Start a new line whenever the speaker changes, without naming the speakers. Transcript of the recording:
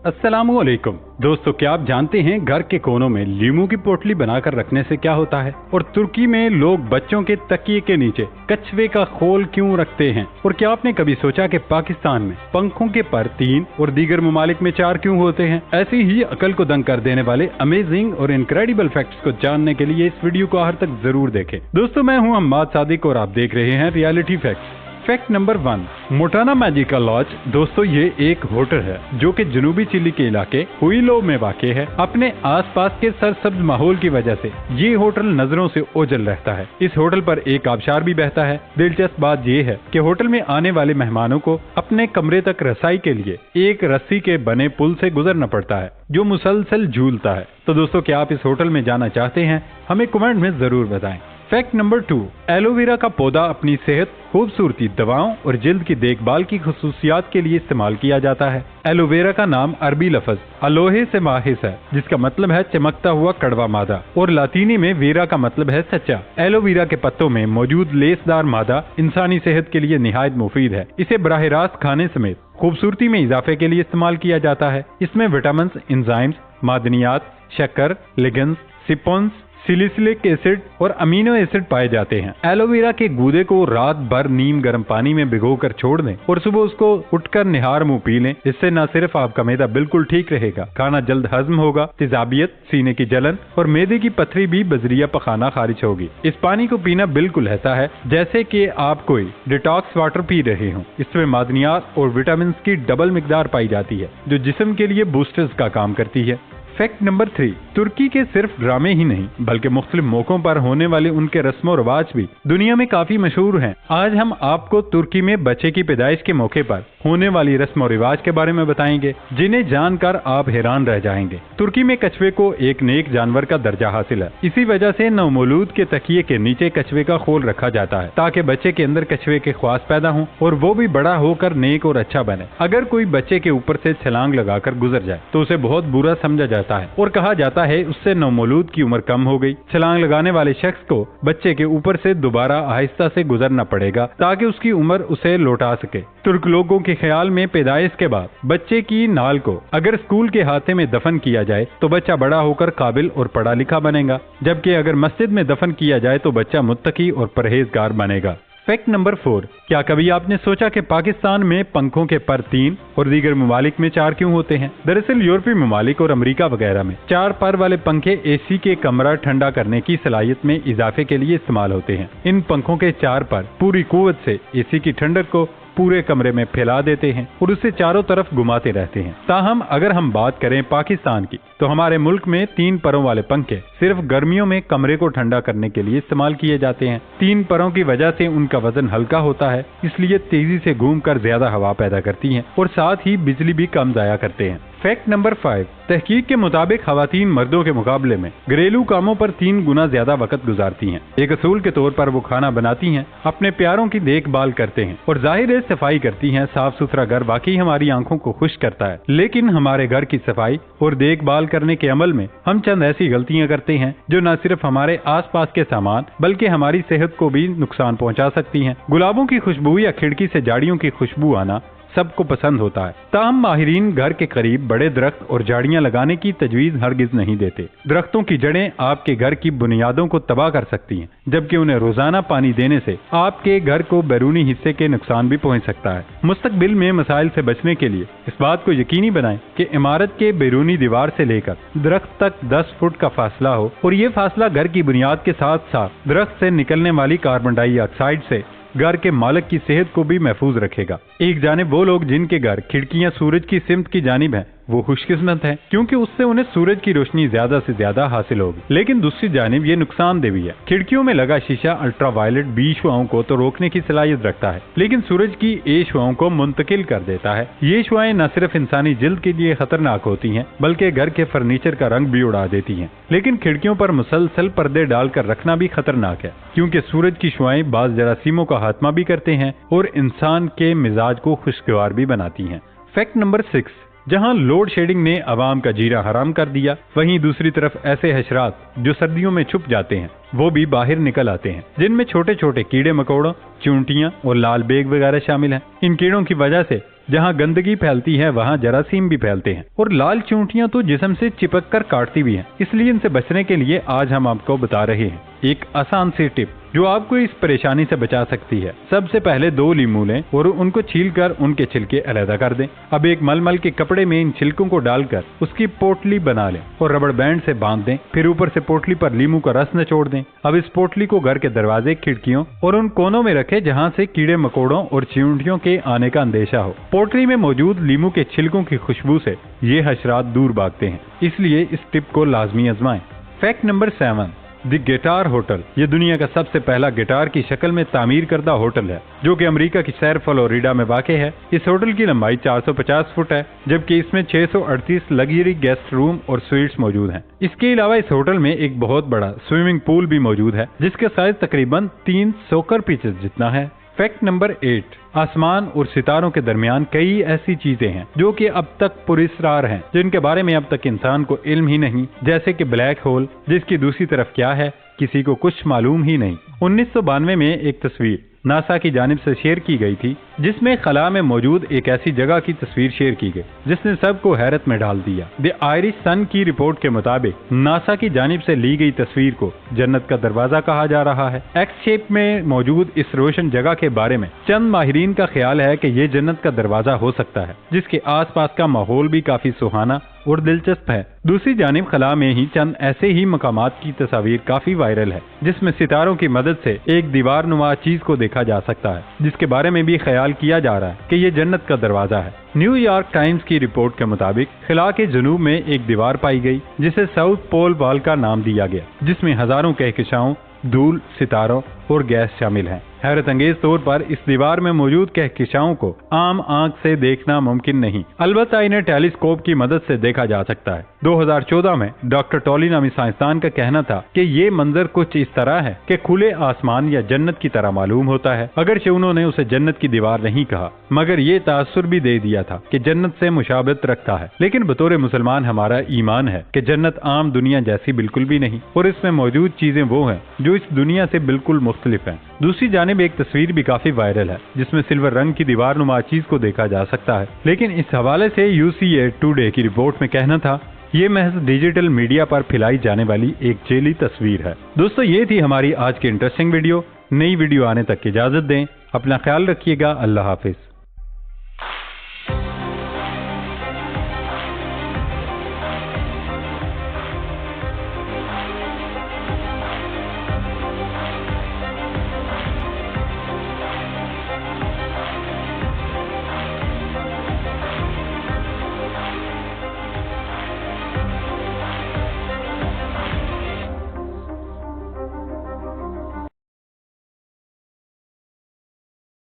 अस्सलामुअलैकुम दोस्तों, क्या आप जानते हैं घर के कोनों में लीमू की पोटली बनाकर रखने से क्या होता है? और तुर्की में लोग बच्चों के तकिए के नीचे कछुए का खोल क्यों रखते हैं? और क्या आपने कभी सोचा कि पाकिस्तान में पंखों के पर 3 और दीगर ममालिक में 4 क्यों होते हैं? ऐसी ही अकल को दंग कर देने वाले अमेजिंग और इनक्रेडिबल फैक्ट्स को जानने के लिए इस वीडियो को आखिर तक जरूर देखें। दोस्तों, मैं हूं हम्माद सादिक और आप देख रहे हैं reality facts. Fact number 1, Montana magical laws. दोस्तों, ये एक होटल है जो कि जनूबी चिली के इलाके हुइलो में वाक़ है। अपने आसपास के सरसब्ज माहौल की वजह से ये होटल नजरों से ओझल रहता है। इस होटल पर एक आबशार भी बहता है। दिलचस्प बात ये है कि होटल में आने वाले मेहमानों को अपने कमरे तक रसाई के लिए एक रस्सी के बने पुल से गुजरना पड़ता है जो मुसलसल झूलता है। तो दोस्तों, क्या आप इस होटल में जाना चाहते हैं? हमें कमेंट में जरूर बताएं। फैक्ट नंबर 2, एलोवेरा का पौधा अपनी सेहत, खूबसूरती, दवाओं और जिल्द की देखभाल की खुसूसियात के लिए इस्तेमाल किया जाता है। एलोवेरा का नाम अरबी लफ्ज अलोहे से माहिस है, जिसका मतलब है चमकता हुआ कड़वा मादा, और लातीनी में वेरा का मतलब है सच्चा। एलोवेरा के पत्तों में मौजूद लेसदार मादा इंसानी सेहत के लिए निहायत मुफीद है। इसे बराह रास्त खाने समेत खूबसूरती में इजाफे के लिए इस्तेमाल किया जाता है। इसमें विटामिन, एंजाइम्स, मादनियात, शक्कर, लिगेंड्स, सिपोन्स, सिलिसिलिक एसिड और अमीनो एसिड पाए जाते हैं। एलोवेरा के गूदे को रात भर नीम गर्म पानी में भिगोकर छोड़ दें और सुबह उसको उठकर निहार मुंह पी लें। इससे न सिर्फ आपका मैदा बिल्कुल ठीक रहेगा, खाना जल्द हजम होगा, तेजाबियत, सीने की जलन और मैदे की पथरी भी बजरिया पखाना खारिज होगी। इस पानी को पीना बिल्कुल ऐसा है जैसे कि आप कोई डिटॉक्स वाटर पी रहे हों। इसमें मादनियात और विटामिन की डबल मिकदार पाई जाती है जो जिस्म के लिए बूस्टर्स का काम करती है। फैक्ट नंबर 3, तुर्की के सिर्फ ड्रामे ही नहीं बल्कि मुख्तलिफ मौकों पर होने वाले उनके रस्मों रिवाज भी दुनिया में काफी मशहूर हैं। आज हम आपको तुर्की में बच्चे की पैदाइश के मौके पर होने वाली रस्मों रिवाज के बारे में बताएंगे जिन्हें जानकर आप हैरान रह जाएंगे। तुर्की में कछुए को एक नेक जानवर का दर्जा हासिल है। इसी वजह से नवमौलूद के तकिए के नीचे कछुए का खोल रखा जाता है ताकि बच्चे के अंदर कछुए के ख्वास पैदा हों और वो भी बड़ा होकर नेक और अच्छा बने। अगर कोई बच्चे के ऊपर से छलांग लगाकर गुजर जाए तो उसे बहुत बुरा समझा जाता है और कहा जाता है उससे नवमौलूद की उम्र कम हो गई। छलांग लगाने वाले शख्स को बच्चे के ऊपर से दोबारा आहिस्ता से गुजरना पड़ेगा ताकि उसकी उम्र उसे लौटा सके। तुर्क लोगों के ख्याल में पैदाइश के बाद बच्चे की नाल को अगर स्कूल के हाथे में दफन किया जाए तो बच्चा बड़ा होकर काबिल और पढ़ा लिखा बनेगा, जबकि अगर मस्जिद में दफन किया जाए तो बच्चा मुत्तकी और परहेजगार बनेगा। फैक्ट नंबर 4, क्या कभी आपने सोचा कि पाकिस्तान में पंखों के पर 3 और दीगर ममालिक में 4 क्यों होते हैं? दरअसल यूरोपीय ममालिक और अमेरिका वगैरह में 4 पर वाले पंखे एसी के कमरा ठंडा करने की सलाहियत में इजाफे के लिए इस्तेमाल होते हैं। इन पंखों के 4 पर पूरी कुव्वत से एसी की ठंडक को पूरे कमरे में फैला देते हैं और उसे चारों तरफ घुमाते रहते हैं। ताहम अगर हम बात करें पाकिस्तान की तो हमारे मुल्क में 3 परों वाले पंखे सिर्फ गर्मियों में कमरे को ठंडा करने के लिए इस्तेमाल किए जाते हैं। 3 परों की वजह से उनका वजन हल्का होता है, इसलिए तेजी से घूमकर ज्यादा हवा पैदा करती हैं और साथ ही बिजली भी कम जाया करते हैं। फैक्ट नंबर 5, तहकीक के मुताबिक खवातीन मर्दों के मुकाबले में घरेलू कामों पर 3 गुना ज्यादा वक्त गुजारती हैं। एक असूल के तौर पर वो खाना बनाती हैं, अपने प्यारों की देखभाल करते हैं और जाहिर है सफाई करती हैं। साफ सुथरा घर वाकई हमारी आंखों को खुश करता है, लेकिन हमारे घर की सफाई और देखभाल करने के अमल में हम चंद ऐसी गलतियां करते हैं जो न सिर्फ हमारे आसपास के सामान बल्कि हमारी सेहत को भी नुकसान पहुंचा सकती हैं। गुलाबों की खुशबू या खिड़की से झाड़ियों की खुशबू आना सबको पसंद होता है, ताहम माहिरीन घर के करीब बड़े दरख्त और झाड़ियां लगाने की तजवीज हरगिज नहीं देते। दरख्तों की जड़ें आपके घर की बुनियादों को तबाह कर सकती हैं, जबकि उन्हें रोजाना पानी देने से आपके घर को बैरूनी हिस्से के नुकसान भी पहुंच सकता है। मुस्तकबिल में मसाइल से बचने के लिए इस बात को यकीनी बनाएं कि इमारत के बैरूनी दीवार से लेकर दरख्त तक 10 फुट का फासला हो और ये फासला घर की बुनियाद के साथ साथ दरख्त से निकलने वाली कार्बन डाइऑक्साइड से घर के मालिक की सेहत को भी महफूज रखेगा। एक जानिब वो लोग जिनके घर खिड़कियां सूरज की सिमत की जानिब हैं वो खुशकिस्मत है, क्योंकि उससे उन्हें सूरज की रोशनी ज्यादा से ज्यादा हासिल होगी। लेकिन दूसरी जानिब ये नुकसानदेह भी है। खिड़कियों में लगा शीशा अल्ट्रावायलेट बी शुआओं को तो रोकने की सलाहियत रखता है, लेकिन सूरज की ए शुआओं को मुंतकिल कर देता है। ये शुआएं न सिर्फ इंसानी जिल्द के लिए खतरनाक होती हैं बल्कि घर के फर्नीचर का रंग भी उड़ा देती हैं। लेकिन खिड़कियों पर मुसलसल पर्दे डालकर रखना भी खतरनाक है, क्योंकि सूरज की शुआएं बाज जरासीमों का खात्मा भी करते हैं और इंसान के मिजाज को खुशगवार भी बनाती हैं। फैक्ट नंबर 6, जहां लोड शेडिंग ने अवाम का जीना हराम कर दिया, वहीं दूसरी तरफ ऐसे हशरात जो सर्दियों में छुप जाते हैं वो भी बाहर निकल आते हैं, जिनमें छोटे छोटे कीड़े मकोड़ों, चूंटियां और लाल बेग वगैरह शामिल हैं। इन कीड़ों की वजह से जहाँ गंदगी फैलती है वहाँ जरासीम भी फैलते हैं और लाल चींटियां तो जिस्म से चिपक कर काटती भी हैं। इसलिए इनसे बचने के लिए आज हम आपको बता रहे हैं एक आसान सी टिप जो आपको इस परेशानी से बचा सकती है। सबसे पहले 2 लीमू लें और उनको छीलकर उनके छिलके अलग कर दें। अब एक मलमल के कपड़े में इन छिलकों को डालकर उसकी पोटली बना लें और रबड़ बैंड से बांध दें। फिर ऊपर से पोटली पर लीमू का रस निचोड़ दें। अब इस पोटली को घर के दरवाजे, खिड़कियों और उन कोनों में रखें जहां से कीड़े मकोड़ों और चींटियों के आने का अंदेशा हो। पोटली में मौजूद लीमू के छिलकों की खुशबू से ये हशरात दूर भागते हैं, इसलिए इस टिप को लाजमी आजमाएं। Fact number 7, the guitar hotel. ये दुनिया का सबसे पहला गिटार की शक्ल में तामीर करदा होटल है जो कि अमेरिका की शहर फ्लोरिडा में वाक़ है। इस होटल की लंबाई 450 फुट है, जबकि इसमें 638 लग्जरी गेस्ट रूम और स्वीट्स मौजूद हैं। इसके अलावा इस होटल में एक बहुत बड़ा स्विमिंग पूल भी मौजूद है जिसका साइज तकरीबन 3 सोकर पिचेस जितना है। फैक्ट नंबर 8, आसमान और सितारों के दरमियान कई ऐसी चीजें हैं जो कि अब तक पुरस्कार हैं, जिनके बारे में अब तक इंसान को इल्म ही नहीं, जैसे कि ब्लैक होल जिसकी दूसरी तरफ क्या है किसी को कुछ मालूम ही नहीं। 1992 में एक तस्वीर नासा की जानिब से शेयर की गई थी जिसमें खला में मौजूद एक ऐसी जगह की तस्वीर शेयर की गई जिसने सबको हैरत में डाल दिया। द आयरिश सन की रिपोर्ट के मुताबिक नासा की जानिब से ली गई तस्वीर को जन्नत का दरवाजा कहा जा रहा है। एक्स शेप में मौजूद इस रोशन जगह के बारे में चंद माहिरीन का ख्याल है कि ये जन्नत का दरवाजा हो सकता है, जिसके आसपास का माहौल भी काफी सुहाना और दिलचस्प है। दूसरी जानिब खला में ही चंद ऐसे ही मकामात की तस्वीर काफी वायरल है जिसमें सितारों की मदद से एक दीवार नुमा चीज को देखा जा सकता है, जिसके बारे में भी ख्याल किया जा रहा है कि ये जन्नत का दरवाजा है। न्यूयॉर्क टाइम्स की रिपोर्ट के मुताबिक खला के जनूब में एक दीवार पाई गई जिसे साउथ पोल वॉल का नाम दिया गया, जिसमें हजारों कहकशाओं, धूल, सितारों और गैस शामिल हैं। हैरत अंगेज तौर पर इस दीवार में मौजूद कहकशाओं को आम आंख से देखना मुमकिन नहीं, अलबत्ता इन्हें टेलीस्कोप की मदद से देखा जा सकता है। 2014 में डॉक्टर टॉली नामी साइंसदान का कहना था कि ये मंजर कुछ इस तरह है कि खुले आसमान या जन्नत की तरह मालूम होता है। अगरचे उन्होंने उसे जन्नत की दीवार नहीं कहा, मगर ये तासुर भी दे दिया था कि जन्नत से मुशाबहत रखता है। लेकिन बतौर मुसलमान हमारा ईमान है कि जन्नत आम दुनिया जैसी बिल्कुल भी नहीं और इसमें मौजूद चीजें वो हैं जो इस दुनिया से बिल्कुल मुख्तलिफ हैं। दूसरी जानिब एक तस्वीर भी काफी वायरल है जिसमें सिल्वर रंग की दीवार नुमा चीज को देखा जा सकता है, लेकिन इस हवाले से UCA टुडे की रिपोर्ट में कहना था ये महज डिजिटल मीडिया पर फैलाई जाने वाली एक जेली तस्वीर है। दोस्तों, ये थी हमारी आज की इंटरेस्टिंग वीडियो। नई वीडियो आने तक की इजाजत दें। अपना ख्याल रखिएगा। अल्लाह हाफिज।